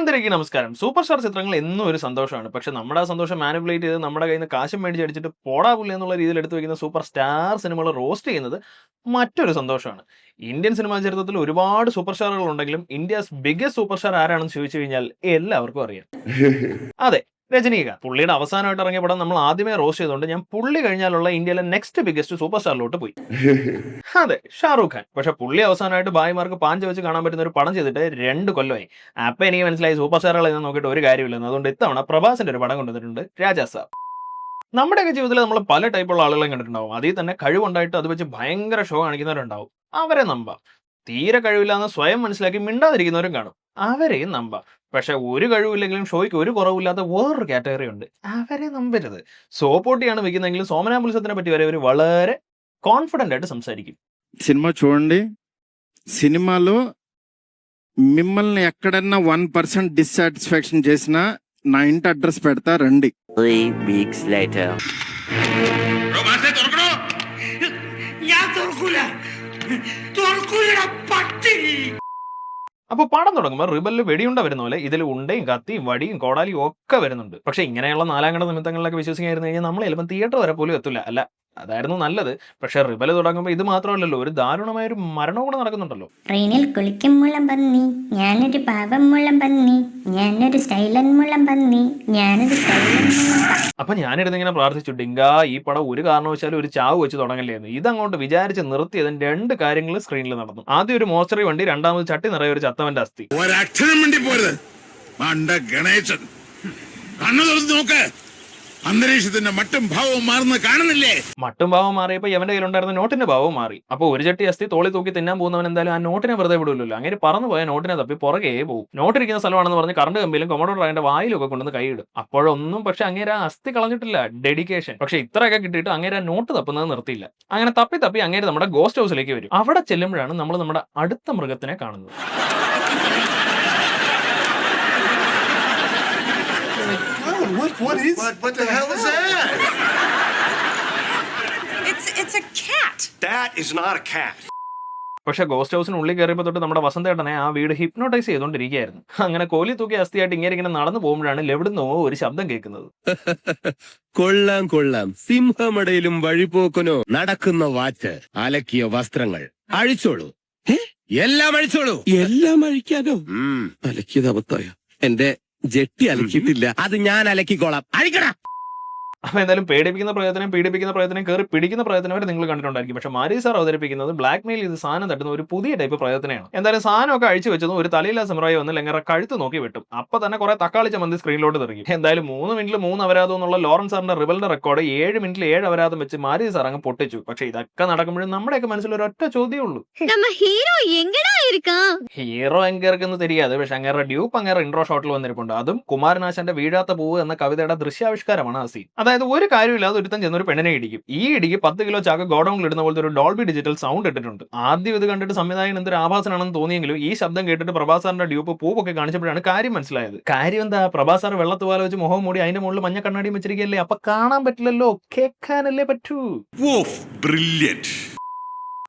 അന്തരേക്ക് നമസ്കാരം. Super star ചിത്രങ്ങൾ എന്നും ഒരു സന്തോഷമാണ്. പക്ഷെ നമ്മുടെ ആ സന്തോഷം മാനിപ്പുലേറ്റ് ചെയ്ത് നമ്മുടെ കയ്യിൽ നിന്ന് കാശും മേടിച്ച് അടിച്ചിട്ട് പോടാ പുള്ളി എന്നുള്ള രീതിയിൽ എടുത്തു വെക്കുന്ന സൂപ്പർ സ്റ്റാർ സിനിമകൾ റോസ്റ്റ് ചെയ്യുന്നത് മറ്റൊരു സന്തോഷമാണ്. ഇന്ത്യൻ സിനിമാ ചരിത്രത്തിൽ ഒരുപാട് സൂപ്പർ സ്റ്റാറുകൾ ഉണ്ടെങ്കിലും ഇന്ത്യസ് ബിഗ്ഗസ്റ്റ് സൂപ്പർ സ്റ്റാർ ആരാണെന്ന് ചോദിച്ചു കഴിഞ്ഞാൽ എല്ലാവർക്കും അറിയാം. അതെ, രജനീകാന്ത്. പുള്ളിയുടെ അവസാനമായിട്ട് ഇറങ്ങിയ പടം നമ്മൾ ആദ്യമേ റോസ്റ്റ് ചെയ്തുകൊണ്ട് ഞാൻ പുള്ളി കഴിഞ്ഞാലുള്ള ഇന്ത്യയിലെ നെക്സ്റ്റ് ബിഗ്ഗസ്റ്റ് സൂപ്പർ സ്റ്റാറിലോട്ട് പോയി. അതെ, ഷാറൂഖ് ഖാൻ. പക്ഷെ പുള്ളി അവസാനമായിട്ട് ഭായിമാർക്ക് പാഞ്ച വെച്ച് കാണാൻ പറ്റുന്ന ഒരു പടം ചെയ്തിട്ട് 2 കൊല്ലമായി. അപ്പൊ എനിക്ക് മനസ്സിലായി സൂപ്പർ സ്റ്റാറുകളെ നോക്കിയിട്ട് ഒരു കാര്യമില്ലെന്ന്. അതുകൊണ്ട് ഇത്തവണ പ്രഭാസിന്റെ ഒരു പടം കൊണ്ടുവന്നിട്ടുണ്ട്, രാജാ സാബ്. നമ്മുടെയൊക്കെ ജീവിതത്തിൽ നമ്മൾ പല ടൈപ്പുള്ള ആളുകളെ കണ്ടിട്ടുണ്ടാവും. അതിൽ തന്നെ കഴിവുണ്ടായിട്ട് അത് വെച്ച് ഭയങ്കര ഷോ കാണിക്കുന്നവരുണ്ടാവും. അവരെ നമ്പാം. തീരെ കഴിവില്ലാന്ന് സ്വയം മനസ്സിലാക്കി മിണ്ടാതിരിക്കുന്നവരും കാണും. അവരെയും നമ്പാം. പക്ഷെ ഒരു കഴിവില്ലെങ്കിലും ഷോയ്ക്ക് ഒരു കുറവില്ലാത്ത വേറൊരു കാറ്റഗറി ഉണ്ട്. അവരെ നമ്പരുത്. സോപ്പോട്ടിയാണ് വെക്കുന്നതെങ്കിലും സോമനാമ്പുൽസത്തിനെ പറ്റി വരെ അവർ വളരെ కాన్ఫిడెంట్ ఆയിട്ട് సంసారిക്കും. సినిమా చూడండి. సినిమాలో మిమ్మల్ని ఎక్కడన్నా 1% డిస్సాటిస్ఫాక్షన్ చేసినా నా ఇంటి అడ్రస్ పెడతా రండి. 3 weeks later. അപ്പോൾ പടം തുടങ്ങുമ്പോൾ റിബലിൽ വെടിയുണ്ട വരുന്ന പോലെ ഇതിൽ ഉണ്ടയും കത്തിയും വടിയും കോടാലിയും ഒക്കെ വരുന്നുണ്ട്. പക്ഷെ ഇങ്ങനെയുള്ള നാലാംകട നിമിത്തങ്ങളിലൊക്കെ വിശ്വസിക്കായിരുന്നു കഴിഞ്ഞാൽ നമ്മൾ ചിലപ്പോൾ തിയേറ്റർ വരെ പോലും എത്തില്ല. അല്ല, അതായിരുന്നു നല്ലത്. പക്ഷെ റിബൽ തുടങ്ങുമ്പോൾ ഇത് മാത്രമല്ലല്ലോ, ഒരു ദാരുണമായ ഒരു മരണവും കൂടെ നടക്കുന്നുണ്ടല്ലോ. ട്രെയിനിൽ കുളിക്കും മുളം പന്നി, ഞാനൊരു പാവം മുളം പന്നി, ഞാനൊരു സ്റ്റൈലൻ മുളം പന്നി, ഞാനൊരു സ്റ്റൈലൻ മുളം. അപ്പൊ ഞാനിരുന്നിങ്ങനെ പ്രാർത്ഥിച്ചു, ഡിങ്കാ ഈ പടം ഒരു കാരണവശാലും ഒരു ചാവ് വെച്ച് തുടങ്ങല്ലേ എന്ന്. ഇതങ്ങോട്ട് വിചാരിച്ച് നിർത്തിയതിന് 2 കാര്യങ്ങൾ സ്ക്രീനിൽ നടന്നു. ആദ്യം ഒരു മോർച്ചറി വണ്ടി, രണ്ടാമത് ചട്ടി നിറയെ ഒരു ചത്തവന്റെ അസ്ഥി. ഒരക്ഷരം വേണ്ടി പോരുത്. ഗണേശൻ കണ്ണു തുറന്ന് നോക്ക്. അന്തരീക്ഷത്തിന്റെ മട്ടും ഭാവവും മാറുന്ന കാണുന്നില്ലേ? മട്ടും ഭാവം മാറിയപ്പോൾ എവന്റെ കയ്യിലുണ്ടായിരുന്ന നോട്ടിന്റെ ഭാവവും മാറി. അപ്പോൾ ഒരു ചട്ടി അസ്ഥി തോളി തൂക്കി തിന്നാൻ പോകുന്നവൻ എന്തായാലും ആ നോട്ടിനെ വെറുതെ വിടില്ലല്ലോ. അങ്ങനെ പറന്നു പോയ നോട്ടിനെ തപ്പി പുറകെ പോകും. നോട്ടിരിക്കുന്ന സ്ഥലമാണെന്ന് പറഞ്ഞ് കറണ്ട് കമ്പിയിലും കൊമഡോർ അതിന്റെ വായിലും ഒക്കെ കൊണ്ടുവന്ന് കൈയിടും. അപ്പോഴൊന്നും പക്ഷെ അങ്ങേരെ ആ അസ്ഥി കളഞ്ഞിട്ടില്ല, ഡെഡിക്കേഷൻ. പക്ഷെ ഇത്രയൊക്കെ കിട്ടിയിട്ട് അങ്ങേരെ ആ നോട്ട് തപ്പുന്നത് നിർത്തിയില്ല. അങ്ങനെ തപ്പി തപ്പി അങ്ങേര് നമ്മുടെ ഗോസ്റ്റ് ഹൗസിലേക്ക് വരും. അവിടെ ചെല്ലുമ്പോഴാണ് നമ്മൾ നമ്മുടെ അടുത്ത മൃഗത്തിനെ കാണുന്നത്. What the hell is that? It's a cat. That is not a cat. പക്ഷെ ഗോസ്റ്റ് ഹൗസിനുള്ളിൽ കയറിയപ്പോൾ തൊട്ട് നമ്മുടെ വസന്തേട്ടനെ ആ വീട് ഹിപ്നോട്ടൈസ് ചെയ്തുകൊണ്ടിരിക്കുകയായിരുന്നു. അങ്ങനെ കോലി തൂക്കി അസ്ഥിയായിട്ട് ഇങ്ങനെ നടന്നു പോകുമ്പോഴാണ് എവിടുന്നോ ഒരു ശബ്ദം കേൾക്കുന്നത്. കൊള്ളാം കൊള്ളാം, സിംഹമടയിലും വഴിപോക്കനോ നടക്കുന്ന വാച്ച്, അലക്കിയ വസ്ത്രങ്ങൾ അഴിച്ചോളൂ. എല്ലാം അഴിച്ചോളൂ. എല്ലാം അഴിക്കാനോ? അലക്കിയത് അബദ്ധായ. എന്റെ ജെട്ടി അലക്കിയിട്ടില്ല, അത് ഞാൻ അലക്കിക്കോളാം. അഴിക്കടാ. അപ്പൊ എന്തായാലും പീഡിപ്പിക്കുന്ന പ്രയത്നം കയറി പിടിക്കുന്ന പ്രയത്നം വരെ നിങ്ങൾ കണ്ടിട്ടുണ്ടായിരിക്കും. പക്ഷെ മാരി സാർ അവതരിപ്പിക്കുന്നത് ബ്ലാക്ക് മെയിൽ ചെയ്ത് സാധനം തട്ടുന്ന ഒരു പുതിയ ടൈപ്പ് പ്രയത്നമാണ്. എന്തായാലും സാധനമൊക്കെ അഴിച്ചു വെച്ചതും ഒരു തലയില്ലാ സമറായി വന്ന് ലെങ്ങറ കഴുത്ത് നോക്കി വെട്ടും. അപ്പൊ തന്നെ കുറെ തക്കാളി ചമ്മന്തി സ്ക്രീനിലോട്ട് തെറിക്കും. എന്തായാലും 3 മിനിറ്റിൽ 3 അപരാധം എന്നുള്ള ലോറൻസ് സാറിന്റെ റിബലിന്റെ റെക്കോർഡ് 7 മിനിറ്റിൽ 7 അപരാധം വെച്ച് മാരി സാർ അങ്ങ് പൊട്ടിച്ചു. പക്ഷെ ഇതൊക്കെ നടക്കുമ്പോഴും നമ്മുടെയൊക്കെ മനസ്സിൽ ഒരു ഒറ്റ ചോദ്യമേ ഉള്ളൂ, ഹീറോ എങ്കേർക്കെന്ന് தெரியாது. പക്ഷെ അങ്ങേറെ ഡ്യൂപ്പ് അങ്ങേറെ ഇൻട്രോ ഷോട്ടിൽ വന്നിരിപ്പുണ്ട്. അതും കുമാരനാശാന്റെ വീഴാത്ത പൂവ് എന്ന കവിതയുടെ ദൃശ്യാവിഷ്കാരമാണ് ആ സീൻ. അതായത് ഒരു കാര്യമില്ലാതെ ഒരുത്തൻ ചെന്നൊരു പെണ്ണിനെ ഇടിക്കും. ഈ ഇടിക്ക് 10 കിലോ ചാക്ക് ഗോഡൌണിൽ ഇടുന്ന പോലത്തെ ഒരു ഡോൾബി ഡിജിറ്റൽ സൗണ്ട് ഇട്ടിട്ടുണ്ട്. ആദ്യം ഇത് കണ്ടിട്ട് സംവിധായകൻ എന്തൊരു ആഭാസനാണെന്ന് തോന്നിയെങ്കിലും ഈ ശബ്ദം കേട്ടിട്ട് പ്രഭാസാറിന്റെ ഡ്യൂപ്പ് പൂവൊക്കെ കാണിച്ചപ്പോഴാണ് കാര്യം മനസ്സിലായത്. കാര്യം എന്താ, പ്രഭാസാർ വെള്ളത്തുവാല വെച്ച് മുഖം മൂടി അതിന്റെ മുകളിൽ മഞ്ഞ കണ്ണാടിയും വെച്ചിരിക്കുകയല്ലേ. അപ്പൊ കാണാൻ പറ്റില്ലല്ലോ, കേൾക്കാനല്ലേ പറ്റൂ.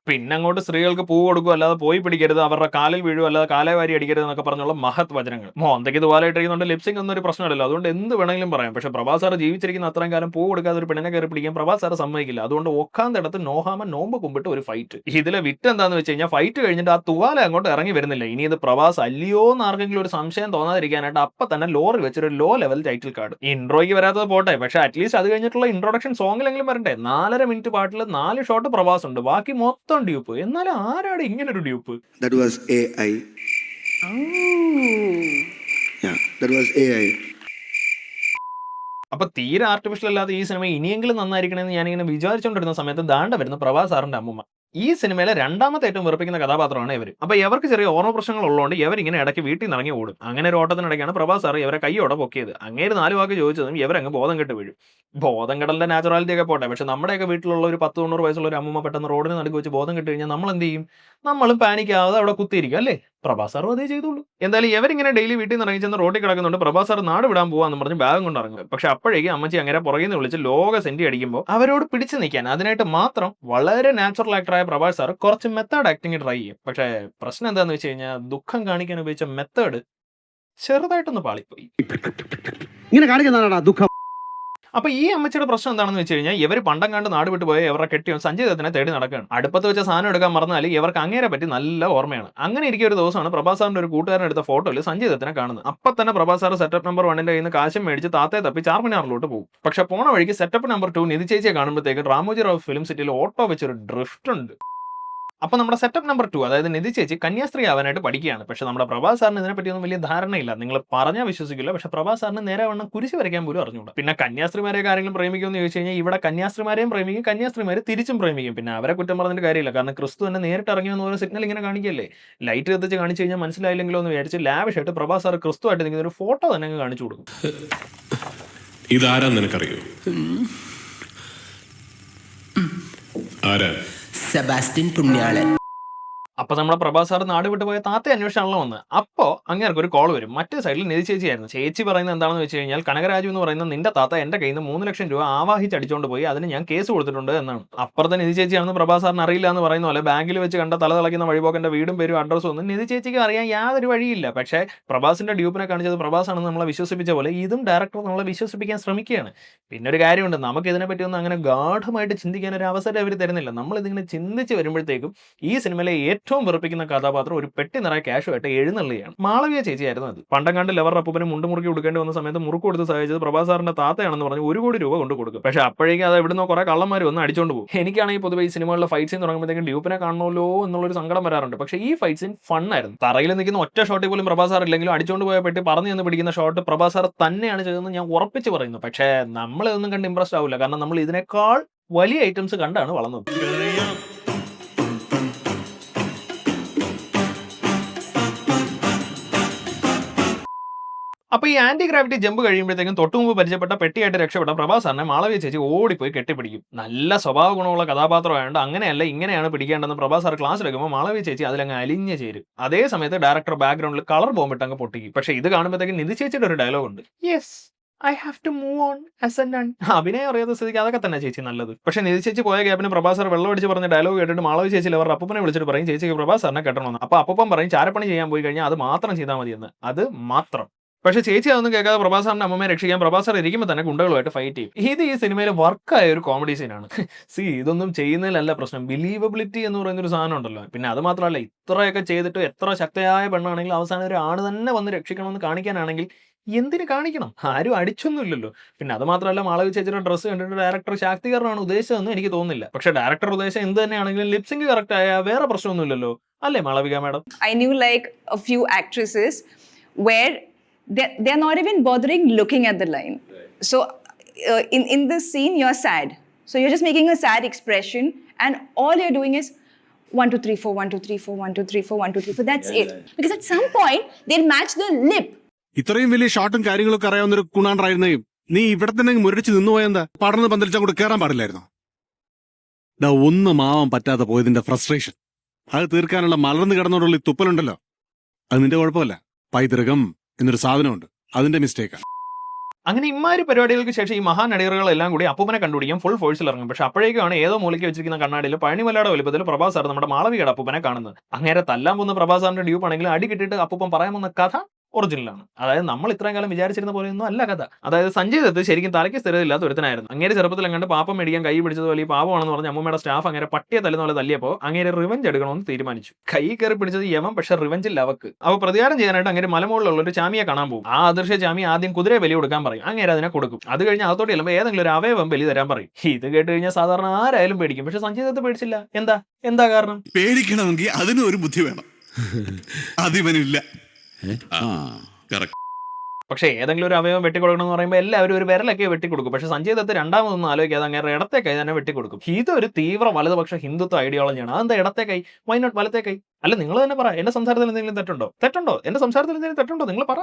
പിന്നെ അങ്ങോട്ട് സ്ത്രീകൾക്ക് പൂ കൊടുക്കും, അല്ലാതെ പോയി പിടിക്കരുത്, അവരുടെ കാലിൽ വീഴും, അല്ലാതെ കാലേ വാരി അടിക്കരുത് എന്നൊക്കെ പറഞ്ഞുള്ള മഹത് വചനങ്ങൾ. മോന്തയ്ക്ക് തുവാലായിട്ടിരിക്കുന്നുണ്ട്, ലിപ്സിംഗ് ഒന്നും ഒരു പ്രശ്നമല്ലല്ലോ, അതുകൊണ്ട് എന്ത് വേണമെങ്കിലും പറയാം. പക്ഷെ പ്രഭാസാർ ജീവിച്ചിരിക്കുന്ന അത്രയും കാലം പൂ കൊടുക്കാതെ ഒരു പെണ്ണിനെ കയറി പിടിക്കാൻ പ്രഭാസാർ സമ്മതിക്കില്ല. അതുകൊണ്ട് ഒക്കാന്തടത്ത് നോഹാമ നോമ്പ് കുമ്പിട്ട് ഒരു ഫൈറ്റ്. ഇതിലെ വിറ്റ് എന്താന്ന് വെച്ച് കഴിഞ്ഞാൽ ഫൈറ്റ് കഴിഞ്ഞിട്ട് ആ തുവാല അങ്ങോട്ട് ഇറങ്ങി വരുന്നില്ല. ഇനി ഇത് പ്രഭാസ് അല്ലയോ എന്ന് ആർക്കെങ്കിലും ഒരു സംശയം തോന്നാതിരിക്കാനായിട്ട് അപ്പൊ തന്നെ ലോറി വെച്ചൊരു ലോ ലെവൽ ടൈറ്റിൽ കാർഡ്. ഇൻട്രോയ്ക്ക് വരാത്തത് പോട്ടെ, പക്ഷെ അറ്റ്ലീസ്റ്റ് അത് കഴിഞ്ഞിട്ടുള്ള ഇൻട്രോഡക്ഷൻ സോങ്ങിലെങ്കിലും വരണ്ടേ. 4.5 മിനിറ്റ് പാട്ടിൽ 4 ഷോട്ട് പ്രഭാസ് ഉണ്ട്, ബാക്കി മൊത്തം ഡ്യൂപ്പ്. എന്നാലും ആരാണ് ഇങ്ങനൊരു dupe? That was AI. Yeah, that was AI. അപ്പൊ തീരെ ആർട്ടിഫിഷ്യൽ അല്ലാതെ ഈ സിനിമ ഇനിയെങ്കിലും നന്നായിരിക്കണമെന്ന് ഞാനിങ്ങനെ വിചാരിച്ചുകൊണ്ടിരുന്ന സമയത്ത് ദാണ്ട വരുന്ന പ്രഭാസ് സാറിന്റെ അമ്മൂമ്മ. ഈ സിനിമയിലെ രണ്ടാമത്തെ ഏറ്റവും വെറുപ്പിക്കുന്ന കഥാപാത്രമാണ് ഇവർ. അപ്പൊ ഇവർക്ക് ചെറിയ ഓർമ്മ പ്രശ്നങ്ങൾ ഉള്ളതുകൊണ്ട് ഇവരിങ്ങനെ ഇടയ്ക്ക് വീട്ടിൽ നിന്ന് ഇറങ്ങി ഓടും. അങ്ങനെ ഒരു ഓട്ടത്തിനിടയ്ക്കാണ് പ്രഭാസ് സാർ ഇവരെ കൈയോടെ പൊക്കിയത്. അങ്ങേര് 4 വാക്ക് ചോദിച്ചതും ഇവരങ്ങ് ബോധം കെട്ട് വീഴും. ബോധം കെടലിന്റെ നാച്ചുറാലിറ്റി ഒക്കെ പോട്ടെ, പക്ഷെ നമ്മുടെയൊക്കെ വീട്ടിലുള്ള ഒരു 10-90 വയസ്സുള്ള ഒരു അമ്മൂമ്മ പെട്ടെന്ന് റോഡിന് നടുക്ക് വെച്ച് ബോധം കെട്ട് കഴിഞ്ഞാൽ നമ്മൾ എന്ത് ചെയ്യും? നമ്മളും പാനിക്കാതെ അവിടെ കുത്തിയിരിക്കും അല്ലേ? പ്രഭാസ് സാറും അതേ ചെയ്തോളൂ. എന്തായാലും ഇവരിങ്ങനെ ഡെയിലി വീട്ടിൽ നിന്ന് ഇറങ്ങി ചെന്ന് റോഡിൽ കിടക്കുന്നുണ്ട്. പ്രഭാസ് സാർ നാട് വിടാൻ പോവാന്ന് പറഞ്ഞ് ബാഗും കൊണ്ട് ഇറങ്ങും. പക്ഷെ അപ്പോഴേക്കും അമ്മച്ചി അങ്ങനെ പുറകിൽ നിന്ന് വിളിച്ച് ലോക സെന്റി അടിക്കുമ്പോൾ അവരോട് പിടിച്ചു നിൽക്കാൻ അതിനായിട്ട് മാത്രം വളരെ നാച്ചുറൽ ആക്ടറായ പ്രഭാസ് സാർ കുറച്ച് മെത്തേഡ് ആക്ടിങ് ട്രൈ ചെയ്യും. പക്ഷേ പ്രശ്നം എന്താണെന്ന് വെച്ച് കഴിഞ്ഞാൽ ദുഃഖം കാണിക്കാൻ ഉപയോഗിച്ച മെത്തേഡ് ചെറുതായിട്ടൊന്ന് പാളിപ്പോയി. ഇങ്ങനെ കാണിക്കുന്നതാണോ ദുഃഖം? അപ്പൊ ഈ അമ്മച്ചിയുടെ പ്രശ്നം എന്താണെന്ന് വെച്ച് കഴിഞ്ഞാൽ ഇവർ പണ്ടം കണ്ട് നാട് വിട്ടു പോയ ഇവരുടെ കെട്ടിയോ സഞ്ജയ് ദത്തിനെ തേടി നടക്കുകയാണ്. അടുപ്പത്ത് വെച്ച സാധനം എടുക്കാൻ മറന്നാൽ ഇവർക്ക് അങ്ങേരെ പറ്റി നല്ല ഓർമ്മയാണ്. അങ്ങനെ ഇരിക്കുന്ന ഒരു ദിവസമാണ് പ്രഭാസ് സാറിന്റെ ഒരു കൂട്ടുകാരൻ എടുത്ത ഫോട്ടോയിൽ സഞ്ജയ് ദത്തിനെ കാണുന്നത്. അപ്പൊ തന്നെ പ്രഭാസ് സാർ സെറ്റപ്പ് നമ്പർ 1ന്റെ കയ്യിൽ നിന്ന് കാശം മേടിച്ച് താത്തയെ തപ്പി ചാർമിനാറിലോട്ട് പോകും. പക്ഷെ പോണ വഴിക്ക് സെറ്റപ്പ് നമ്പർ 2 നിധി ചേച്ചിയെ കാണുമ്പോഴത്തേക്ക് രാമോജി റാവു ഫിലിം സിറ്റിയിൽ ഓട്ടോ വെച്ചൊരു ഡ്രിഫ്റ്റ് ഉണ്ട്. അപ്പൊ നമ്മുടെ സെറ്റപ്പ് നമ്പർ 2 അതായത് നിധി ചേച്ചി കന്യാസ്ത്രീ ആവാനായിട്ട് പഠിക്കുകയാണ്. പക്ഷെ നമ്മുടെ പ്രഭാസ് സാറിന് ഇതിനെപ്പറ്റിയൊന്നും വലിയ ധാരണയില്ല. നിങ്ങൾ പറഞ്ഞാൽ വിശ്വസിക്കില്ല, പക്ഷെ പ്രഭാസ് സാറിന് നേരെ വണ്ണം കുരിശ് വരയ്ക്കാൻ പോലും അറിഞ്ഞൂടാ. പിന്നെ കന്യാസ്ത്രീമാരെ ആരെങ്കിലും പ്രേമിക്കുമെന്ന് ചോദിച്ചു കഴിഞ്ഞാൽ ഇവിടെ കന്യാസ്ത്രീമാരെയും പ്രേമിക്കും, കന്യാസ്ത്രീമാരെ തിരിച്ചും പ്രേമിക്കും. പിന്നെ അവരെ കുറ്റം പറഞ്ഞിട്ട് കാര്യമില്ല, കാരണം ക്രിസ്തു തന്നെ നേരിട്ട് ഇറങ്ങിയെന്ന് ഒരു സിഗ്നൽ ഇങ്ങനെ കാണിക്കല്ലേ. ലൈറ്റ് കത്തിച്ച് കാണിച്ചു കഴിഞ്ഞാൽ മനസ്സിലായില്ലെങ്കിലോ എന്ന് വിചാരിച്ച് ലാവിഷായിട്ട് പ്രഭാസ് സാർ ക്രിസ്തു ആയിട്ട് നിൽക്കുന്ന ഒരു ഫോട്ടോ തന്നെ അങ്ങ് കാണിച്ചു കൊടുക്കും. ഇതാരാന്ന് നിനക്കറിയോ? ആരാ? സെബാസ്റ്റ്യൻ പുണ്യാളൻ. അപ്പൊ നമ്മുടെ പ്രഭാസ് സാർ നാട് വിട്ടു പോയ താത്ത അന്വേഷണമാണല്ലോ വന്ന്. അപ്പോ അങ്ങേർക്ക് ഒരു കോൾ വരും. മറ്റേ സൈഡിൽ നിധി ചേച്ചിയായിരുന്നു. ചേച്ചി പറയുന്നത് എന്താണെന്ന് വെച്ച് കഴിഞ്ഞാൽ കനകരാജു എന്ന് പറയുന്ന നിന്റെ താത്ത എന്റെ കയ്യിൽ നിന്ന് 3 ലക്ഷം രൂപ ആവാഹിച്ച് അടിച്ചോണ്ട് പോയി, അതിന് ഞാൻ കേസ് കൊടുത്തിട്ടുണ്ട് എന്നാണ്. അപ്പുറത്തെ നിധി ചേച്ചിയാണെന്ന് പ്രഭാസ് സാറിന് അറിയില്ല എന്ന് പറയുന്ന പോലെ ബാങ്കിൽ വെച്ച് കണ്ട തല തിളക്കുന്ന വഴിപോക്കന്റെ വീടും പേരും അഡ്രസ്സും ഒന്നും നിധി ചേച്ചിക്ക് അറിയാൻ യാതൊരു വഴിയില്ല. പക്ഷേ പ്രഭാസിന്റെ ഡ്യൂപ്പിനെ കാണിച്ചത് പ്രഭാസ് ആണെന്ന് നമ്മളെ വിശ്വസിപ്പിച്ച പോലെ ഇതും ഡയറക്ടർ നമ്മളെ വിശ്വസിപ്പിക്കാൻ ശ്രമിക്കുകയാണ്. പിന്നെ ഒരു കാര്യമുണ്ട്, നമുക്ക് ഇതിനെപ്പറ്റി ഒന്നും അങ്ങനെ ഗാഠമായിട്ട് ചിന്തിക്കാൻ ഒരു അവസരം അവർ തരുന്നില്ല. നമ്മൾ ഇതിങ്ങനെ ചിന്തിച്ച് വരുമ്പോഴത്തേക്കും ഈ സിനിമയിലെ ഏറ്റവും വെറുപ്പിക്കുന്ന കഥാപാത്രം ഒരു പെട്ടി നിറയെ ക്യാഷുമായിട്ട് എഴുന്നള്ളുകയാണ്. മാളവിക ചേച്ചിയായിരുന്നു അത്. പണ്ടങ്ങാണ്ട് ലെവർ അപ്പൂപ്പന് മുണ്ട് മുറുക്കി കൊടുക്കേണ്ടി വന്ന സമയത്ത് മുറുക്ക് കൊടുത്ത് സഹായിച്ചത് പ്രഭാസ് സാറിന്റെ താത്തയാണെന്ന് പറഞ്ഞ് 1 കോടി രൂപ കൊണ്ട് കൊടുക്കും. പക്ഷെ അപ്പോഴേക്കും അത് ഇവിടുന്ന് കുറെ കള്ളന്മാർ വന്ന് അടിച്ചോണ്ട് പോകും. എനിക്കാണെങ്കിൽ പൊതുവെ ഈ സിനിമകളിലെ ഫൈറ്റ് സീൻ തുടങ്ങുമ്പോഴത്തേക്കും ഡ്യൂപ്പിനെ കാണണമല്ലോ എന്നുള്ളൊരു സങ്കടം വരാറുണ്ട്. പക്ഷേ ഈ ഫൈറ്റ് സീൻ ഫണ്ണായിരുന്നു. തറയിൽ നിൽക്കുന്ന ഒറ്റ ഷോട്ടിൽ പോലും പ്രഭാസ് സാർ ഇല്ലെങ്കിലും അടിച്ചോണ്ട് പോയ പെട്ടി പറഞ്ഞു എന്ന് പിടിക്കുന്ന ഷോട്ട് പ്രഭാസ് സാർ തന്നെയാണ് ചെയ്തതെന്ന് ഞാൻ ഉറപ്പിച്ച് പറയുന്നു. പക്ഷേ നമ്മളിതൊന്നും കണ്ട് ഇംപ്രസ്ഡ് ആവില്ല, കാരണം നമ്മൾ ഇതിനേക്കാൾ വലിയ ഐറ്റംസ് കണ്ടാണ് വളർന്നത്. അപ്പൊ ഈ ആന്റി ഗ്രാവിറ്റി ജമ്പ് കഴിയുമ്പോഴത്തേക്കും തൊട്ടുമുമ്പ് പരിചയപ്പെട്ട പെട്ടിയായിട്ട് രക്ഷപ്പെട്ട പ്രഭാസ് സാറിനെ മാളവിക ചേച്ചി ഓടിപ്പോയി കെട്ടിപ്പിടിക്കും. നല്ല സ്വഭാവ ഗുണമുള്ള കഥാപാത്രമായതുകൊണ്ട് അങ്ങനെയല്ല ഇങ്ങനെയാണ് പിടിക്കേണ്ടതെന്ന് പ്രഭാസ് സാർ ക്ലാസ് എടുക്കുമ്പോൾ മാളവിക ചേച്ചി അതിലങ്ങ് അലിഞ്ഞ് ചേരും. അതേ സമയത്ത് ഡയറക്ടർ ബാക്ക്ഗ്രൗണ്ടിൽ കളർ ബോംബിട്ട് അങ്ങ് പൊട്ടിക്കും. പക്ഷെ ഇത് കാണുമ്പോഴത്തേക്കും നിധി ചേച്ചിയുടെ ഒരു ഡയലോഗ് ഉണ്ട്, yes I have to move on as a nun. അഭിനയം അറിയാത്ത സ്ഥിതിക്ക് അതൊക്കെ തന്നെ ചേച്ചി നല്ലത്. പക്ഷെ നിധി ചേച്ചി പോയ ഗ്യാപ്പിന് പ്രഭാസ് സാർ വെള്ളം അടിച്ച് പറഞ്ഞ ഡയലോഗ് കേട്ടിട്ട് മാളവിക ചേച്ചി അവരുടെ അപ്പൂപ്പനെ വിളിച്ചിട്ട് പറയും ചേച്ചിക്ക് പ്രഭാസ് സാറിനെ കെട്ടണമെന്ന്. അപ്പൊ അപ്പൂപ്പൻ പറയും ചാരപ്പണി ചെയ്യാൻ പോയി കഴിഞ്ഞാൽ അത് മാത്രം ചെയ്താൽ മതിയെന്ന്. അത് മാത്രം. പക്ഷെ ചേച്ചി അതൊന്നും കേൾക്കാതെ പ്രഭാസ് സാറിന്റെ അമ്മയെ രക്ഷിക്കാൻ പ്രഭാസ് സാർ ഇരിക്കുമ്പോൾ തന്നെ ഗുണ്ടകളുമായിട്ട് ഫൈറ്റ് ചെയ്യും. ഇത് ഈ സിനിമയിൽ വർക്കായ ഒരു കോമഡി സീനാണ്. ഇതൊന്നും ചെയ്യുന്നതിലല്ല പ്രശ്നം, ബിലീവബിലിറ്റി എന്ന് പറയുന്ന ഒരു സാധനം ഉണ്ടല്ലോ. പിന്നെ അത് മാത്രമല്ല, ഇത്രയൊക്കെ ചെയ്തിട്ട് എത്ര ശക്തയായ പെണ്ണാണെങ്കിൽ അവസാനം ഒരു ആണ് തന്നെ വന്ന് രക്ഷിക്കണമെന്ന് കാണിക്കാനാണെങ്കിൽ എന്തിന് കാണിക്കണം? ആരും അടിച്ചൊന്നുമില്ലല്ലോ. പിന്നെ അത് മാത്രമല്ല, മാളവിക ചേച്ചിയുടെ ഡ്രസ്സ് കണ്ടിട്ട് ഡയറക്ടർ ശാക്തീകരണമാണ് ഉദ്ദേശിച്ചതെന്ന് എനിക്ക് തോന്നുന്നില്ല. പക്ഷെ ഡയറക്ടർ ഉദ്ദേശം എന്ത് തന്നെയാണെങ്കിലും ലിപ്സിംഗ് കറക്റ്റ് ആയ വേറെ പ്രശ്നമൊന്നുമില്ലല്ലോ, അല്ലേ Malavika madam? I knew like a few actresses where they're not even bothering looking at the line. So in this scene you're sad, so you're just making a sad expression and all you're doing is 1 2 3 4 1 2 3 4 1 2 3 4 1 2 3 4. That's it. Because at some point they'll match the lip. ഇത്രയും വലിയ ഷോട്ടും കാര്യങ്ങളൊക്കെ അറിയാവുന്ന ഒരു കുണാണ്ടായിരുന്നേ നീ ഇവിടെ തന്നെ മുരടിച്ച് നിന്നുപോയെന്താ? പടർന്ന് പന്തലിച്ചാൽ കൂടെ കയറാൻ പാടില്ലായിരുന്നോ? ഒന്നും ആവാൻ പറ്റാതെ പോയതിന്റെ ഫ്രസ്ട്രേഷൻ അത് തീർക്കാനുള്ള മലർന്നു കിടന്നോടുള്ള തുപ്പലുണ്ടല്ലോ, അത് നിന്റെ കുഴപ്പമല്ല. പൈതൃകം എന്നൊരു സാധനമുണ്ട്, അതിന്റെ മിസ്റ്റേക്കാണ്. അങ്ങനെ ഇമാതിരി പരിപാടികൾക്ക് ശേഷം ഈ മഹാനടിയറുകളെല്ലാം കൂടി അപ്പൂപ്പനെ കണ്ടുപിടിക്കാൻ ഫുൾ ഫോഴ്സിൽ ഇറങ്ങും. പക്ഷെ അപ്പോഴേക്കാണ് ഏതോ മൂലയ്ക്ക് വെച്ചിരിക്കുന്ന കണ്ണാടിയിൽ പഴനിമലയുടെ വലുപ്പത്തിൽ പ്രഭാസ് സാർ നമ്മുടെ മാളവികയുടെ അപ്പൂപ്പനെ കാണുന്നത്. അങ്ങനെ തല്ലാൻ പോകുന്ന പ്രഭാസ് സാറിന്റെ ഡ്യൂപ്പ് ആണെങ്കിൽ അടി കിട്ടിയിട്ട് അപ്പൂപ്പൻ പറയാൻ പോകുന്ന കഥ ഒറിജിനലാണ്. അതായത് നമ്മൾ ഇത്രയും കാലം വിചാരിച്ചിരുന്ന പോലെയൊന്നും അല്ല കഥ. അതായത് സഞ്ജയ് ദത്ത് ശരിക്കും തലയ്ക്ക് സ്ഥിരതയില്ലാത്ത ഒരുത്തനായിരുന്നു. അങ്ങേര് ചെറുപ്പത്തിൽ അങ്ങോട്ട് പാപ്പം മേടിക്കാൻ കൈ പിടിച്ചതുപോലെ ഈ പാപമാണെന്ന് പറഞ്ഞ അമ്മൂമ്മയുടെ സ്റ്റാഫ് അങ്ങനെ പട്ടിയെ തല്ലുന്ന പോലെ തല്ലിയപ്പോൾ അങ്ങേര് റിവഞ്ച് എടുക്കണമെന്ന് തീരുമാനിച്ചു. കൈ കയറി പിടിച്ചത് യമം, പക്ഷെ റിവഞ്ചിൽ അവക്ക്. അപ്പോൾ പ്രതികാരം ചെയ്യാനായിട്ട് അങ്ങനെ മലമുകളിലുള്ള ഒരു ചാമിയെ കാണാൻ പോകും. ആ അദൃശ്യ ചാമി ആദ്യം കുതിരയെ ബലി കൊടുക്കാൻ പറയും. അങ്ങേര് അതിനെ കൊടുക്കും. അത് കഴിഞ്ഞ് അകത്തോട്ട് ചെല്ലുമ്പോൾ ഏതെങ്കിലും ഒരു അവയവം ബലി തരാൻ പറയും. ഇത് കേട്ട് കഴിഞ്ഞാൽ സാധാരണ ആരായാലും പേടിക്കും. പക്ഷെ സഞ്ജയ് ദത്ത് പേടിച്ചില്ല. എന്താ കാരണം? പേടിക്കണമെങ്കിൽ അതിനും ഒരു ബുദ്ധി വേണം, അതിവനില്ല. പക്ഷേ ഏതെങ്കിലും ഒരു അവയവം വെട്ടിക്കൊടുക്കണം എന്ന് പറയുമ്പോൾ എല്ലാവരും ഒരു വിരലൊക്കെ വെട്ടിക്കൊടുക്കും. പക്ഷേ സഞ്ജയ് ദത്ത് രണ്ടാമതൊന്നും ആലോചിക്കാതെ അങ്ങനെ ഇടത്തെ കൈ തന്നെ വെട്ടിക്കൊടുക്കും. ഇതൊരു തീവ്ര വലതുപക്ഷ ഹിന്ദുത്വ ഐഡിയോളജിയാണ്. അതെന്താ ഇടത്തെ കൈ, വൈ നോട്ട് വലത്തെ കൈ? അല്ല, നിങ്ങൾ തന്നെ പറ. എന്റെ സംസാരത്തിൽ എന്തെങ്കിലും തെറ്റുണ്ടോ? എന്റെ സംസാരത്തിൽ എന്തെങ്കിലും തെറ്റുണ്ടോ? നിങ്ങൾ പറ.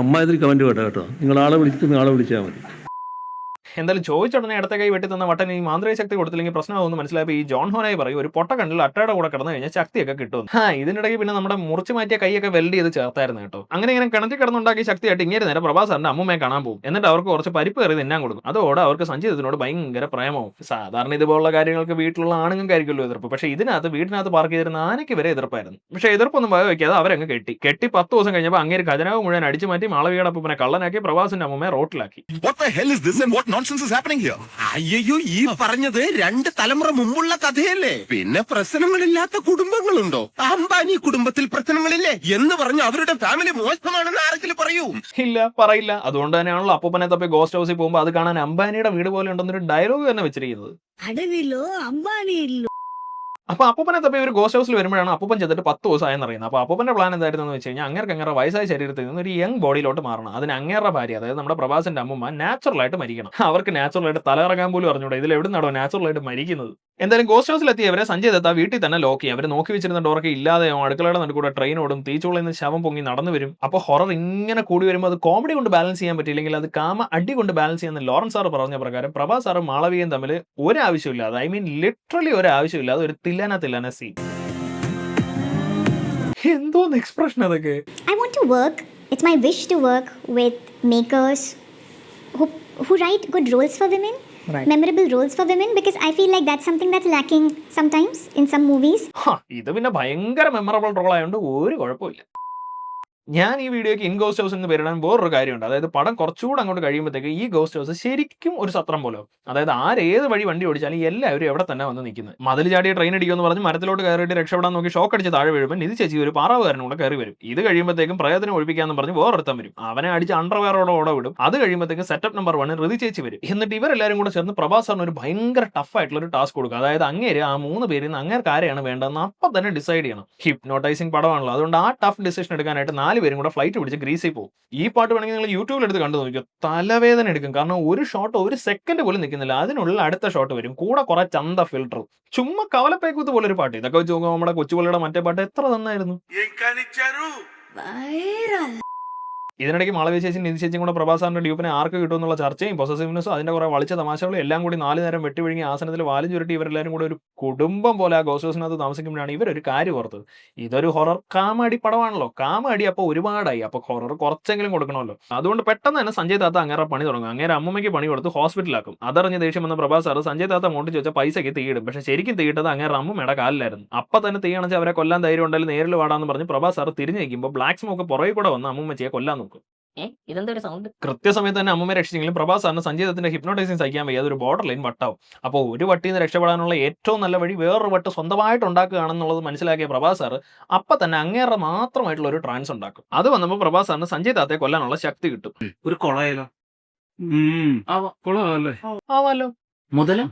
അമ്മാതിരി കമന്റ് കേട്ടോ. നിങ്ങൾ ആളെ വിളിച്ചിട്ട് ആളെ വിളിച്ചാൽ മതി. എന്തായാലും ചോദിച്ച ഉടനെ ഇടത്തെ കൈ വെട്ടി തന്ന വട്ടൻ ഈ മാന്ത്രിക ശക്തി കൊടുത്തില്ലെങ്കിൽ പ്രശ്നമാകുമെന്ന് മനസ്സിലായപ്പോൾ ഈ ജോൺ ഹോനായി പറയും ഒരു പൊട്ട കണ്ണിൽ അട്ടയുടെ കൂടെ കിടന്നു കഴിഞ്ഞാൽ ശക്തിയൊക്കെ കിട്ടും. ഇതിനിടയ്ക്ക് പിന്നെ നമ്മുടെ മുറിച്ച് മാറ്റിയ കൈയൊക്കെ വെൽഡ് ചെയ്ത് ചേർത്തായിരുന്നു കേട്ടോ. അങ്ങനെ ഇങ്ങനെ കിണറ്റി കിടന്നുണ്ടാക്കിയ ശക്തിയായിട്ട് ഇങ്ങനെ നേരെ പ്രഭാസാറിന്റെ അമ്മൂമ്മയെ കാണാൻ പോകും. എന്നിട്ട് അവർക്ക് കുറച്ച് പരിപ്പ് കയറി തിന്നാൻ കൊടുക്കും. അതോടെ അവർക്ക് സഞ്ജീതത്തിനോട് ഭയങ്കര പ്രേമവും. സാധാരണ ഇതുപോലുള്ള കാര്യങ്ങൾക്ക് വീട്ടിലുള്ള ആണുങ്ങൾക്കായിരിക്കുമല്ലോ എതിർപ്പ്. പക്ഷേ ഇതിനകത്ത് വീട്ടിനകത്ത് പാർക്ക് ചെയ്തിരുന്ന ആനയ്ക്ക് വരെ എതിർപ്പായിരുന്നു. പക്ഷേ എതിർപ്പൊന്നും വക വയ്ക്കാതെ അവരങ്ങ് കെട്ടി 10 ദിവസം കഴിഞ്ഞപ്പോൾ അങ്ങേര് ഖജനാവ് മുഴുവൻ അടിച്ചു മാറ്റി മാളവികയുടെ അപ്പൂപ്പനെ കള്ളനാക്കി പ്രഭാസിന്റെ അമ്മൂമ്മയെ റോട്ടിലാക്കി. അയ്യോ ഈ പറഞ്ഞത് 2 തലമുറ മുമ്പുള്ള കഥയല്ലേ. പിന്നെ പ്രശ്നങ്ങളില്ലാത്ത കുടുംബങ്ങളുണ്ടോ? അംബാനി കുടുംബത്തിൽ പ്രശ്നങ്ങളില്ലേ എന്ന് പറഞ്ഞ് അവരുടെ ഫാമിലി മോശമാണെന്ന് ആരെങ്കിലും പറയൂ? ഇല്ല, പറയില്ല. അതുകൊണ്ട് തന്നെയാണല്ലോ അപ്പൂപ്പനെ തപ്പി ഗോസ്റ്റ് ഹൗസിൽ പോകുമ്പോൾ അത് കാണാൻ അംബാനിയുടെ വീട് പോലെ ഉണ്ടെന്നൊരു ഡയലോഗ് തന്നെ വെച്ചിരിക്കുന്നത്. അപ്പൊ അപ്പൂപ്പനെ തപ്പി ഒരു ഗോസ്റ്റ് ഹൗസിൽ വരുമ്പോഴാണ് അപ്പൂപ്പൻ ചെന്നിട്ട് 10 ദിവസം ആയെന്ന് അറിയുന്നത്. അപ്പൊ അപ്പൂപ്പന്റെ പ്ലാൻ എന്തായിരുന്നു വെച്ച് കഴിഞ്ഞാൽ അങ്ങേറെ വയസ്സായ ശരീരത്തിൽ നിന്ന് ഒരു യങ് ബോഡിയിലോട്ട് മാറണം. അതിന് അങ്ങേറെ ഭാര്യ, അതായത് നമ്മുടെ പ്രഭാസിന്റെ അമ്മൂമ്മ നാച്ചുറലായിട്ട് മരിക്കണം. അവർക്ക് നാച്ചുറലായിട്ട് തലയിറങ്ങാൻ പോലും അറിഞ്ഞൂടെ. ഇതിൽ എവിടെ നിന്നാണോ നാച്ചുറലായിട്ട് മരിക്കുന്നത്? എന്തായാലും ഗോസ്റ്റ് ഹൗസിൽ എത്തിയവരെ സഞ്ജയ് ദത്ത വീട്ടിൽ തന്നെ ലോക്ക് ചെയ്യും. അവർ നോക്കി വെച്ചിരുന്ന ഡോറൊക്കെ ഇല്ലാതെയോ അടുക്കളയുടെ നടുക്കൂടെ ട്രെയിൻ ഓടും, തീച്ചുള്ളിൽ നിന്ന് ശവം പൊങ്ങി നടന്നു വരും. അപ്പോൾ ഹൊറർ ഇങ്ങനെ കൂടി വരുമ്പോൾ അത് കോമഡി കൊണ്ട് ബാലൻസ് ചെയ്യാൻ പറ്റിയില്ലെങ്കിൽ അത് കാമ അടി കൊണ്ട് ബാലൻസ് ചെയ്യുന്ന ലോറൻസ് സാർ പറഞ്ഞ പ്രകാരം പ്രഭാസ് സാറും മാളവികയും തമ്മിൽ ഒരു ആവശ്യമില്ലാതെ, ഐ മീൻ ലിറ്ററലി ഒരു ആവശ്യമില്ലാതെ ഒരു തില്ലാന സീൻ. എന്തോന്ന് എക്സ്പ്രഷൻ അതൊക്കെ. I want to work. It's my wish to work with makers who write good roles for women, memorable roles for women, because I feel like that's something that's lacking sometimes in some movies. ഇത് പിന്നെ ഭയങ്കര memorable role ആയതുകൊണ്ട് ഒരു കുഴപ്പമില്ല. ഞാൻ ഈ വീഡിയോയ്ക്ക് in ghost house എന്ന് പേരിടാൻ വേറൊരു കാര്യമുണ്ട്. അതായത് പടം കുറച്ചുകൂടെ അങ്ങോട്ട് കഴിയുമ്പോഴത്തേക്ക് ഈ ഗോസ്റ്റ് ഹൗസ് ശരിക്കും ഒരു സത്രം പോലെ. അതായത് ആരേത് വഴി വണ്ടി ഓടിച്ചാലും എല്ലാവരും എവിടെ തന്നെ വന്ന് നിൽക്കുന്നത്. മതിൽ ചാടിയ ട്രെയിൻ അടിക്കുമെന്ന് പറഞ്ഞ് മരത്തിലോട്ട് കയറിയിട്ട് രക്ഷപ്പെടാൻ നോക്കി ഷോക്ക് അടിച്ച് താഴെ വീഴുമ്പോൾ ഇത് ചേച്ചി ഒരു പാറാവുകാരനും കൂടെ കയറി വരും. ഇത് കഴിയുമ്പോഴത്തേക്കും പ്രയത്നം ഒഴിപ്പിക്കാന്ന് പറഞ്ഞ് വേറൊരുത്തം വരും. അവനെ അടിച്ച് അണ്ടർവെയറോടെ വിടും. അത് കഴിയുമ്പോഴത്തേക്കും സെറ്റപ്പ് നമ്പർ 1 ഋതി ചേച്ചി വരും. എന്നിട്ട് ഇവരെല്ലാവരും കൂടെ ചേർന്ന് പ്രഭാസ് സാറിന് ഒരു ഭയങ്കര ടഫായിട്ടുള്ള ഒരു ടാസ്ക് കൊടുക്കുക. അതായത് അങ്ങേര് ആ 3 പേരിൽ നിന്ന് അങ്ങേർക്ക് ആരെയാണ് വേണ്ടതെന്ന് അപ്പം തന്നെ ഡിസൈഡ് ചെയ്യണം. ഹിപ്നോട്ടൈസിങ് പടമാണല്ലോ. അതുകൊണ്ട് ആ ടഫ് ഡിസിഷൻ എടുക്കാനായിട്ട് 4 പേരും കൂടെ ഫ്ലൈറ്റ് പിടിച്ച് ഗ്രീസിൽ പോകും. ഈ പാട്ട് വേണമെങ്കിൽ നിങ്ങൾ യൂട്യൂബിൽ എടുത്ത് കണ്ടു നോക്കിയോ, തലവേദന എടുക്കും. കാരണം ഒരു ഷോട്ട് 1 സെക്കൻഡ് പോലും നിൽക്കുന്നില്ല. അതിനുള്ളിൽ അടുത്ത ഷോട്ട് വരും. കൂടെ കുറെ ചന്ത ഫിൽട്ടർ, ചുമ്മാ കവലപ്പേക്കൂത്ത് പോലെ ഒരു പാട്ട്. ഇതൊക്കെ വെച്ച് നോക്കുമ്പോൾ നമ്മുടെ കൊച്ചുപള്ളിയുടെ മറ്റേ പാട്ട് എത്ര നന്നായിരുന്നു. ഇതിനിടയ്ക്ക് മാളവിക ചേച്ചി നിധി ചേച്ചിയും കൂടെ പ്രഭാസ് സാറിന്റെ ഡ്യൂപ്പിനെ ആർക്ക് കിട്ടുമെന്നുള്ള ചർച്ചയും പൊസസീവ്നെസ്സും അതിന്റെ കുറെ വളിച്ച തമാശകളും എല്ലാം കൂടി 4 നേരം വെട്ടിവിഴുങ്ങി ആസനത്തിൽ വാലും ചുരുട്ടി ഇവരെല്ലാവരും കൂടെ ഒരു കുടുംബം പോലെ ആ ഗോസ്റ്റ് ഹൗസിനകത്ത് താമസിക്കുമ്പോഴാണ് ഇവരൊരു കാര്യം ഓർത്തത്. ഇതൊരു ഹൊറർ കാമഡി പടമാണല്ലോ. കാമഡി അപ്പോൾ ഒരുപാടായി. അപ്പോൾ ഹൊറർ കുറച്ചെങ്കിലും കൊടുക്കണമല്ലോ. അതുകൊണ്ട് പെട്ടെന്ന് തന്നെ സഞ്ജയ് താത്ത അങ്ങേറെ പണി തുടങ്ങും. അങ്ങേരെ അമ്മമ്മയ്ക്ക് പണി കൊടുത്ത് ഹോസ്പിറ്റലാക്കും. അതറിഞ്ഞ് ദേഷ്യം വന്ന പ്രഭാസ് സാർ സഞ്ജയ് താത്ത മോട്ടിച്ച് വെച്ച പൈസയ്ക്ക് തീയിടും. പക്ഷേ ശരിക്കും തീയിട്ടത് അങ്ങേറെ അമ്മമ്മയുടെ കാലിലായിരുന്നു. അപ്പം തന്നെ തീ അണച്ച് അവരെ കൊല്ലാൻ ധൈര്യം ഉണ്ടെങ്കിൽ നേരിൽ വാടാന്ന് പറഞ്ഞ് പ്രഭാസ് സാർ തിരിഞ്ഞു നിൽക്കുമ്പോൾ ബ്ലാക്ക് സ്മോക്ക് പുറകെ കൂടെ വന്ന് അമ്മമ്മച്ചിയെ കൊല്ലാൻ നോക്കും. ഇതെന്തൊരു സൗണ്ട്. കൃത്യസമയത്ത് തന്നെ അമ്മമ്മയെ രക്ഷിച്ചെങ്കിലും പ്രഭാസ് സാറിന് സഞ്ജയ് ദത്തിന്റെ ഹിപ്നോട്ടൈസിങ് സഹിക്കാൻ വയ്യ. അതൊരു ബോർഡർ ലൈൻ വട്ടാവും. അപ്പോൾ ഒരു വട്ടിയിൽ നിന്ന് രക്ഷപ്പെടാനുള്ള ഏറ്റവും നല്ല വഴി വേറൊരു വട്ട് സ്വന്തമായിട്ട് ഉണ്ടാക്കുകയാണെന്നുള്ളത് മനസ്സിലാക്കിയ പ്രഭാസ് സാർ അപ്പം തന്നെ അങ്ങേറെ മാത്രമായിട്ടുള്ള ഒരു ട്രാൻസ് ഉണ്ടാക്കും. അത് വന്നപ്പോൾ പ്രഭാസ് സാറിന് സഞ്ജയ് ദാത്തയെ കൊല്ലാനുള്ള ശക്തി കിട്ടും. ഒരു കൊളായാലോ? കൊള്ളാമല്ലേ? ആവാലോ. മുതലേ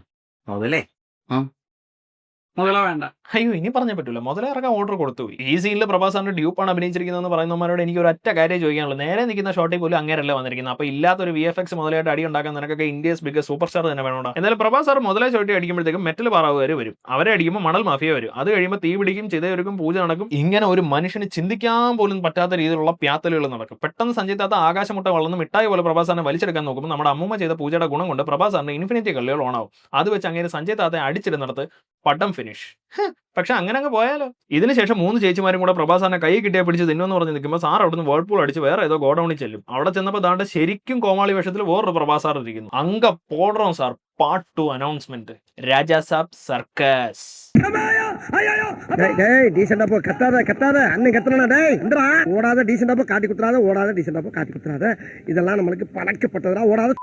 മുതല വേണ്ട. അയ്യോ, ഇനി പറഞ്ഞേ പറ്റൂല. മുതലേ ഇറക്കാൻ ഓർഡർ കൊടുത്തുപോയി. ഈ സീനിൽ പ്രഭാസ് സാറിന്റെ ഡ്യൂപ്പാണ് അഭിനയിച്ചിരിക്കുന്നതെന്ന് പറയുന്നവരോട് എനിക്ക് ഒരു ഒറ്റ കാര്യം ചോദിക്കാനുള്ളൂ. നേരെ നിൽക്കുന്ന ഷോട്ടിൽ പോലും അങ്ങേരല്ല വന്നിരിക്കുന്നത്. അപ്പോൾ ഇല്ലാത്തൊരു VFX മുതലായിട്ട് അടി ഉണ്ടാക്കാൻ നിനക്കൊക്കെ ഇന്ത്യസ് ബിഗ്ഗസ്റ്റ് സൂപ്പർ സ്റ്റാർ തന്നെ വേണോടാ. എന്നാലും പ്രഭാസ് സാർ മുതലേ ചോട്ടി അടിക്കുമ്പോഴത്തേക്കും മെറ്റൽ പാറാവുകാർ വരും. അവരെ അടിക്കുമ്പോൾ മണൽ മാഫിയ വരും. അത് കഴിയുമ്പോൾ തീ പിടിക്കും, ചിതയൊരുക്കും, പൂജ നടക്കും. ഇങ്ങനെ ഒരു മനുഷ്യന് ചിന്തിക്കാൻ പോലും പറ്റാത്ത രീതിയിലുള്ള പ്യാത്തലുകൾ നടക്കും. പെട്ടെന്ന് സഞ്ജയ് ദാത്ത ആകാശമുട്ട വളർന്ന് മിഠായി പോലെ പ്രഭാസ് സാറിനെ വലിച്ചെടുക്കാൻ നോക്കുമ്പോൾ നമ്മുടെ അമ്മൂമ്മ ചെയ്ത പൂജയുടെ ഗുണം കൊണ്ട് പ്രഭാസ് സാറിന്റെ ഇൻഫിനിറ്റി കള്ളികൾ ഓണാവും. അത് വെച്ച് അങ്ങനെ സഞ്ജയ് ദാത്തയെ അടിച്ചിടുന്നിടത്ത് പടം ഫിനിഷ്. പക്ഷെ അങ്ങനെ അങ്ങ് പോയാലോ. ഇതിനുശേഷം 3 ചേച്ചിമാരും കൂടെ പ്രഭാസ് സാറിനെ കൈ കിട്ടിയാൽ പിടിച്ച് തിന്നുമെന്ന് പറഞ്ഞ് നിൽക്കുമ്പോൾ സാർ അവിടുന്ന് വേൾപൂൾ അടിച്ച് വേറെ ഏതോ ഗോഡൌണിൽ ചെല്ലും. അവിടെ ചെന്നപ്പോൾ ദാണ്ട് ശരിക്കും കോമാളി വേഷത്തിൽ വേറൊരു പ്രഭാസ് സാർ ഇരിക്കുന്നു. അങ്ക പോടണം sir. Part 2 announcement. Raja Saab circus. ഇതെല്ലാം നമ്മൾക്ക് പണക്കപ്പെട്ടതാ. ഓടാതെ.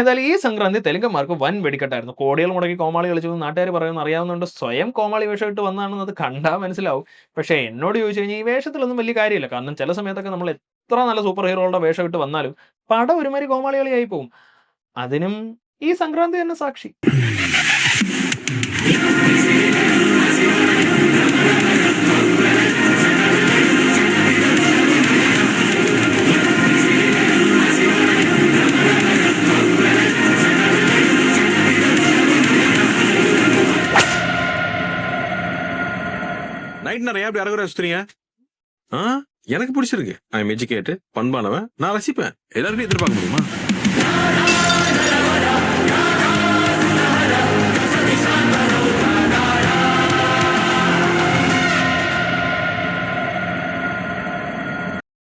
എന്തായാലും ഈ സംക്രാന്തി തെലുങ്കന്മാർക്ക് വൻ വെടിക്കെട്ടായിരുന്നു. കോടികൾ മുടക്കി കോമാളി കളിച്ചു നാട്ടുകാർ പറയുമെന്ന് അറിയാവുന്നതുകൊണ്ട് സ്വയം കോമാളി വേഷം ഇട്ട് വന്നാണെന്ന് അത് കണ്ടാൽ മനസ്സിലാവും. പക്ഷേ എന്നോട് ചോദിച്ചു കഴിഞ്ഞാൽ ഈ വേഷത്തിലൊന്നും വലിയ കാര്യമില്ല. കാരണം ചില സമയത്തൊക്കെ നമ്മൾ എത്ര നല്ല സൂപ്പർ ഹീറോകളുടെ വേഷം ഇട്ട് വന്നാലും പടം ഒരുമാതിരി കോമാളി കളിയായി പോകും. അതിനും ഈ സംക്രാന്തി തന്നെ സാക്ഷി. நைட் நிறைய அப்படி அறகுறை சுத்துறீங்க? எனக்கு பிடிச்சிருக்கு. ஐ எம் எஜுகேட்டட், பண்பானவன், நான் ரசிப்பேன். எல்லாருமே எதிர்பார்க்க முடியுமா?